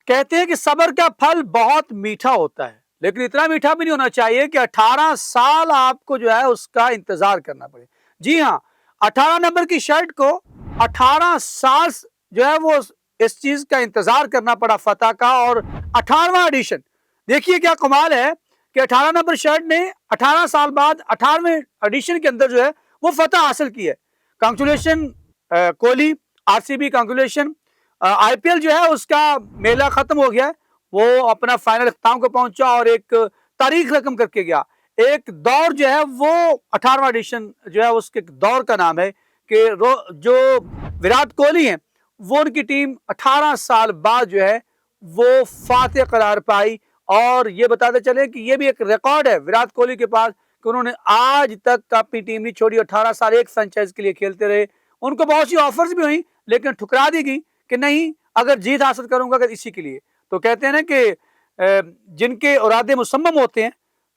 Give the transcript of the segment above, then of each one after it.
कहते हैं कि सब्र का फल बहुत मीठा होता है, लेकिन इतना मीठा भी नहीं होना चाहिए कि 18 साल आपको जो है उसका इंतजार करना पड़े। जी हाँ, 18 नंबर की शर्ट को 18 साल जो है वो इस चीज का इंतजार करना पड़ा फतह का, और 18वां एडिशन देखिए क्या कमाल है कि 18 नंबर शर्ट ने 18 साल बाद 18वें एडिशन के अंदर जो है वो फतह हासिल की है। Congratulation Kohli, RCB congratulation. IPL जो है उसका मेला खत्म हो गया, वो अपना फाइनल अख्ताम को पहुंचा और एक तारीख रकम करके गया। एक दौर जो है वो 18वां एडिशन जो है उसके दौर का नाम है कि जो विराट कोहली हैं वो उनकी टीम 18 साल बाद जो है वो फातेह करार पाई। और ये बताते चले कि ये भी एक रिकॉर्ड है विराट कोहली के पास कि उन्होंने आज तक अपनी टीम नहीं छोड़ी, 18 साल एक फ्रेंचाइज के लिए खेलते रहे। उनको बहुत सी ऑफर्स भी हुई लेकिन ठुकरा दी गई कि नहीं, अगर जीत हासिल करूंगा अगर इसी के लिए। तो कहते हैं ना कि जिनके इरादे मुसम्मम होते हैं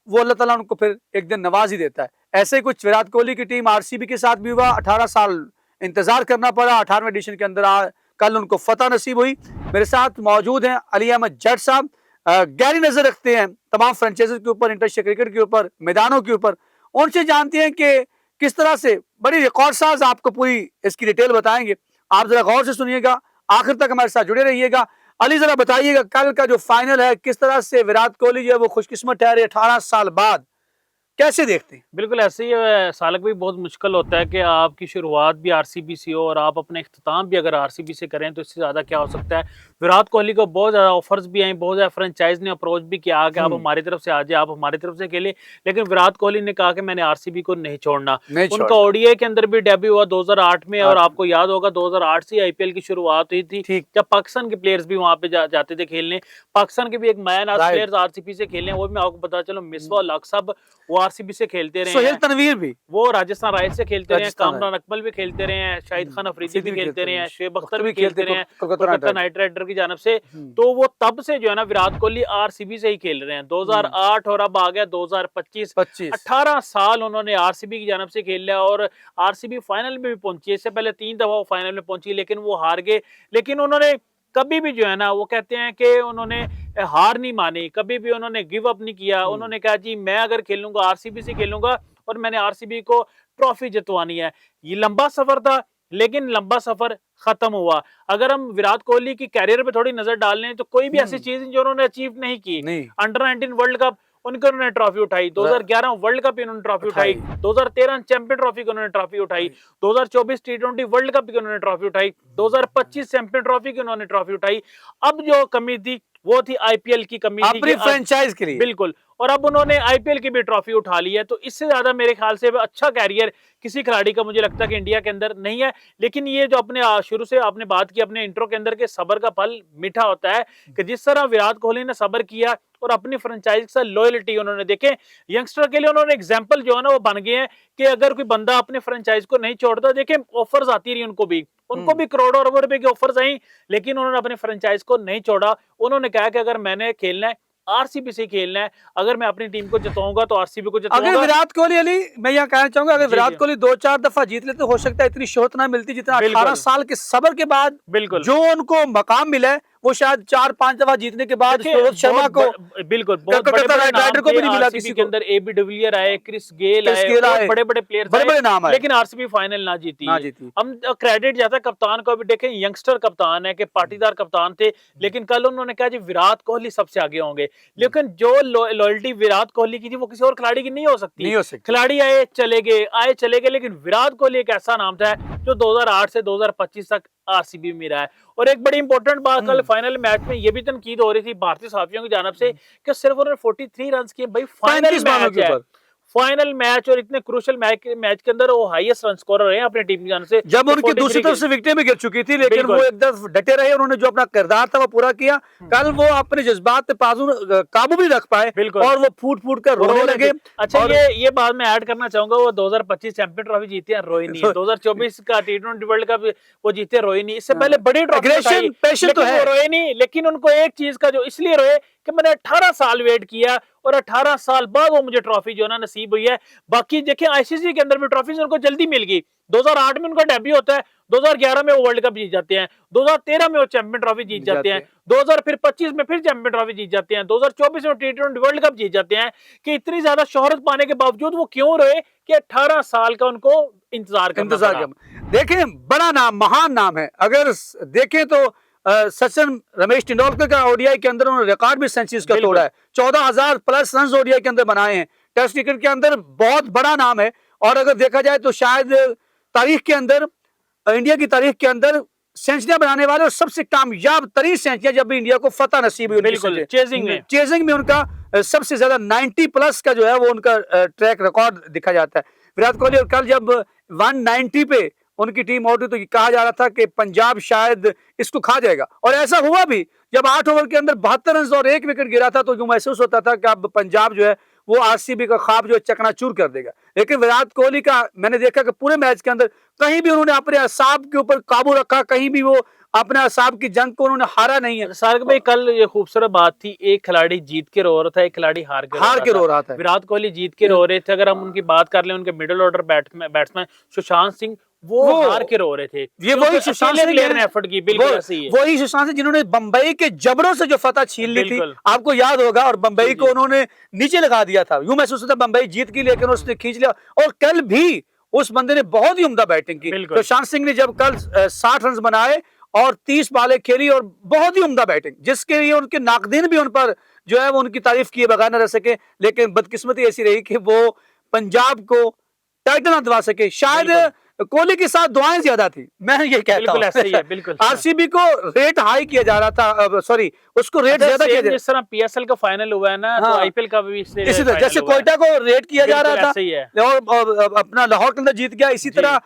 वो अल्लाह ताला उनको फिर एक दिन नवाज ही देता है। ऐसे ही कुछ विराट कोहली की टीम आरसीबी के साथ भी हुआ, 18 साल इंतजार करना पड़ा, 18वें एडिशन के अंदर कल उनको फतह नसीब हुई। मेरे साथ मौजूद हैं अली अहमद जट साहब, गहरी नजर रखते हैं तमाम फ्रेंचाइजी के ऊपर, इंटरनेशनल क्रिकेट के ऊपर, मैदानों के ऊपर। उनसे जानते हैं कि किस तरह से बड़ी रिकॉर्ड साज आपको पूरी इसकी डिटेल बताएंगे। आप जरा गौर से सुनिएगा, आखिर तक हमारे साथ जुड़े रहिएगा। अली जरा बताइएगा कल का जो फाइनल है किस तरह से विराट कोहली जो है वो खुशकिस्मत ठहरे 18 साल बाद, कैसे देखते हैं? बिल्कुल ऐसे ही है सालक भी। बहुत मुश्किल होता है कि आपकी शुरुआत भी आरसीबी से हो और आप अपने इख्तिताम भी अगर आरसीबी से करें तो इससे ज़्यादा क्या हो सकता है। विराट कोहली को बहुत ज़्यादा ऑफर्स भी आई, बहुत ज़्यादा फ्रेंचाइज ने अप्रोच भी किया कि आप हमारी तरफ से आ जाए, आप हमारी तरफ से खेले, लेकिन विराट कोहली ने कहा कि मैंने आरसीबी को नहीं छोड़ना। उनका ओडीआई के अंदर भी डेब्यू हुआ 2008 में, और आपको याद होगा 2008 से आईपीएल की शुरुआत हुई थी जब पाकिस्तान के प्लेयर्स भी वहां पे जाते थे खेलने। पाकिस्तान के भी एक मैन आज प्लेयर्स आरसीबी से खेलने, वो भी मैं आपको पता चलो मिसबा उल हक साहब वो आरसीबी से खेलते रहे, सोहेल तनवीर भी वो राजस्थान रॉयल्स से खेलते रहे हैं, कामरान अकमल भी खेलते रहे हैं, शाहिद खान अफरीदी भी खेलते रहे हैं, शुएब अख्तर भी खेलते रहे हैं कोलकाता नाइट राइडर की जानब से। तो वो तब से जो है ना विराट कोहली आरसीबी से ही खेल रहे हैं 2008, और अब आ गया 2025, 18 साल उन्होंने आरसीबी की जानब से खेल लिया। और आरसीबी फाइनल में भी पहुंची, इससे पहले 3 दफा वो फाइनल में पहुंची लेकिन वो हार गए। लेकिन उन्होंने कभी भी जो है ना वो कहते हैं कि उन्होंने हार नहीं मानी, कभी भी उन्होंने गिव अप नहीं किया। उन्होंने कहा जी मैं अगर खेलूंगा आरसीबी से खेलूंगा और मैंने आरसीबी को ट्रॉफी जितवानी है। ये लंबा सफर था लेकिन लंबा सफर खत्म हुआ। अगर हम विराट कोहली की कैरियर पे थोड़ी नजर डाल लें तो कोई भी ऐसी चीज जो उन्होंने अचीव नहीं की। अंडर 19 वर्ल्ड कप उनके उन्होंने ट्रॉफी उठाई, 2011 वर्ल्ड कप इन्होंने ट्रॉफी उठाई, 2013 चैंपियन ट्रॉफी की उन्होंने ट्रॉफी उठाई, 2024 टी20 वर्ल्ड कप की उन्होंने ट्रॉफी उठाई, 2025 चैंपियन ट्रॉफी की उन्होंने ट्रॉफी उठाई। अब जो कमी थी वो थी आईपीएल की कमी थी अपनी फ्रेंचाइज के लिए, बिल्कुल। और अब उन्होंने आईपीएल की भी ट्रॉफी उठा ली है, तो इससे ज्यादा मेरे ख्याल से अच्छा कैरियर किसी खिलाड़ी का मुझे लगता है कि इंडिया के अंदर नहीं है। लेकिन ये जो अपने शुरू से आपने बात की अपने इंट्रो के अंदर के सब्र का फल मीठा होता है, कि जिस तरह विराट कोहली ने सब्र किया और अपनी फ्रेंचाइज के साथ लॉयल्टी उन्होंने देखे, यंगस्टर के लिए उन्होंने एग्जाम्पल जो है ना वो बन गए हैं कि अगर कोई बंदा अपने फ्रेंचाइज को नहीं छोड़ता, देखे ऑफर्स आती रही उनको भी करोड़ों अरबों रुपए की ऑफर्स आई, लेकिन उन्होंने अपने फ्रेंचाइज को नहीं छोड़ा। उन्होंने कहा कि अगर मैंने खेलना है आरसीबी से खेलना है, अगर मैं अपनी टीम को जिताऊंगा तो आरसीबी को जिताऊंगा। अगर विराट कोहली, अली मैं यहाँ कहना चाहूंगा, अगर विराट कोहली 2-4 दफा जीत लेते हो सकता है इतनी शोहरत ना मिलती जितना 18 साल के सबर के बाद बिल्कुल जो उनको मकाम मिला है, वो शायद 4-5 दफा जीतने के बाद रोहित शर्मा को, बिल्कुल बहुत राइडर को भी नहीं मिला। किसी के अंदर एबी डिविलियर आए, क्रिस गेल आए, बड़े बड़े प्लेयर, बड़े नाम आए, लेकिन आरसीबी फाइनल ना जीती। हम क्रेडिट जाता है कप्तान को भी, देखें यंगस्टर कप्तान है कि पाटीदार कप्तान थे, लेकिन कल उन्होंने कहा जी विराट कोहली सबसे आगे होंगे। लेकिन जो लॉयल्टी विराट कोहली की थी वो किसी और खिलाड़ी की नहीं हो सकती। खिलाड़ी आए चले गए, लेकिन विराट कोहली एक ऐसा नाम था जो 2008 से 2025 तक आरसीबी में रहा है। और एक बड़ी इंपॉर्टेंट बात, कल फाइनल मैच में ये भी तनकीद हो रही थी भारतीय सहाफियों की जानब से कि सिर्फ उन्होंने 43 रन किए। भाई फाइनल मैच और इतने क्रूशियल मैच के अंदर वो हाईएस्ट रन स्कोरर रहे हैं अपनी टीम की जानब से, जब उनकी दूसरी तरफ से विकेटें भी गिर चुकी थी, लेकिन वो एकदम डटे रहे, उन्होंने जो अपना किरदार था वो पूरा किया। कल वो अपने जज्बात पे काबू भी रख पाए और वो फूट कर रोने लगे। अच्छा ये बात मैं ऐड करना चाहूंगा, वो 2025 चैंपियन ट्रॉफी जीती है रोहिनी, 2024 का टी20 वर्ल्ड कप वो जीते रोहिनी, इससे पहले बड़ी ट्रॉफी रोहिनी, लेकिन उनको एक चीज का जो इसलिए रोए कि मैंने 18 साल वेट किया और 18 साल बाद वो मुझे ट्रॉफी जो है ना नसीब हुई है। बाकी देखें आईसीसी के अंदर भी ट्रॉफीज उनको जल्दी मिल गई। 2008 में उनका डेब्यू होता है, 2011 में वो वर्ल्ड कप जीत जाते हैं, 2013 में वो चैंपियन ट्रॉफी जीत जाते हैं, 2025 में फिर चैंपियन ट्रॉफी जीत जाते हैं, 2024 में T20 वर्ल्ड कप जीत जाते हैं। कि इतनी ज्यादा शोहरत पाने के बावजूद वो क्यों रहे कि 18 साल का उनको इंतजार करना। देखें बड़ा नाम, महान नाम है। अगर देखें तो सचिन रमेश तेंदुलकर का ओडीआई के अंदर उन्होंने रिकॉर्ड भी सेंचुरीज का तोड़ा है, 14,000 प्लस रन ओडीआई के अंदर बनाए हैं। टेस्ट क्रिकेट के अंदर बहुत बड़ा नाम है। और अगर देखा जाए तो शायद तारीख के अंदर, इंडिया की तारीख के अंदर सेंचुरियां बनाने वाले और सबसे कामयाब तरीन सेंचुरियां जब भी इंडिया को फतह नसीब हुई, चेजिंग में उनका सबसे ज्यादा 90 प्लस का जो है वो उनका ट्रैक रिकॉर्ड दिखा जाता है। विराट कोहली और कल जब 190 पे उनकी टीम आउट हुई तो कहा जा रहा था कि पंजाब शायद इसको खा जाएगा, और ऐसा हुआ भी। जब 8 ओवर के अंदर 72 रन और 1 विकेट गिरा था तो जो महसूस होता था कि अब पंजाब जो है वो आरसीबी का ख्वाब जो चकनाचूर कर देगा। लेकिन विराट कोहली का मैंने देखा कि पूरे मैच के अंदर कहीं भी उन्होंने अपने असाब के ऊपर काबू रखा, कहीं भी वो अपने असाब की जंग को उन्होंने हारा नहीं है। सारक भाई कल ये खूबसूरत बात थी, एक खिलाड़ी जीत के रो रहा था, एक खिलाड़ी हार के रो रहा था। विराट कोहली जीत के रो रहे थे। अगर हम उनकी बात कर लें, उनके middle order batsman Sushant Singh वो हार के रो रहे थे। ये वही सुशांत सिंह ने एफर्ट की, बिल्कुल ऐसे ही है। वही सुशांत सिंह जिन्होंने बंबई के जबरों से जो फतह छीन ली थी, आपको याद होगा, और बंबई को उन्होंने नीचे लगा दिया था। यूं महसूस होता बंबई जीत की, लेकिन उसने खींच लिया। और कल भी उस बंदे ने बहुत ही उम्दा बैटिंग की। सुशांत सिंह ने जब कल 60 रन बनाए और 30 बालें खेली और बहुत ही उम्दा बैटिंग, जिसके लिए उनके नाकदीन भी उन पर जो है वो उनकी तारीफ किए बगैर न रह सके। लेकिन बदकिस्मती ऐसी रही कि वो पंजाब को टाइटल न दिला सके। शायद कोहली के साथ दुआएं ज्यादा थी, मैं ये कहता हूं। आरसीबी को रेट हाई किया जा रहा था, सॉरी उसको रेट ज्यादा किया जा रहा था। जिस तरह पीएसएल का फाइनल हुआ है ना, तो आईपीएल का भी इसी तरह जैसे कोयटा को रेट किया जा रहा था और अपना लाहौर के अंदर जीत गया, इसी तरह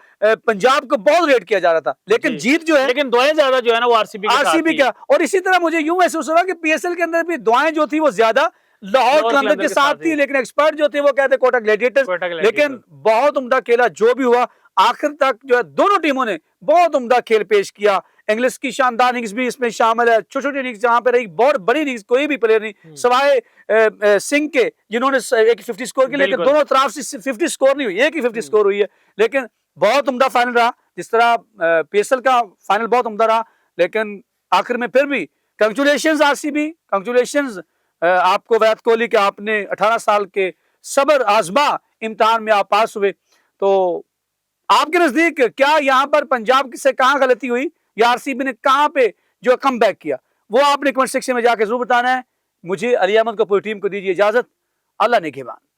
पंजाब को बहुत रेट किया जा रहा था। लेकिन जीत जो है, लेकिन दुआएं ज्यादा जो है ना वो आरसीबी का। और इसी तरह मुझे यूं महसूस हुआ कि पीएसएल के अंदर भी दुआएं जो थी वो ज्यादा लाहौर कलंदर के साथ थी, लेकिन एक्सपर्ट जो थे वो कहते कोटा ग्लैडिएटर्स। लेकिन बहुत उम्दा खेला जो भी हुआ, आखिर तक जो है दोनों टीमों ने बहुत उम्दा खेल पेश किया। इंग्लिश की शानदार इनिंग्स भी इसमें शामिल है, छोटी छोटी इनिंग्स जहां पे रही, बहुत बड़ी इनिंग्स कोई भी प्लेयर नहीं सवाए सिंह के, जिन्होंने एक 50 स्कोर की, लेकिन दोनों तरफ से 50 स्कोर नहीं हुई, एक ही 50 स्कोर हुई है। लेकिन बहुत उम्दा फाइनल रहा, जिस तरह पीएसएल का फाइनल बहुत उम्दा रहा। लेकिन आखिर में फिर भी कंग्रेचुलेशंस आरसीबी, कंग्रेचुलेशंस आपको विराट कोहली के, आपने 18 साल के सब्र आजमा इम्तिहान में आप पास हुए। तो आपके नजदीक क्या यहाँ पर पंजाब से कहाँ गलती हुई या आरसीबी ने कहाँ पे जो कम बैक किया, वो आपने कमेंट सेक्शन में जाकर जरूर बताना है। मुझे अली अहमद को पूरी टीम को दीजिए इजाजत। अल्लाह ने के बाद।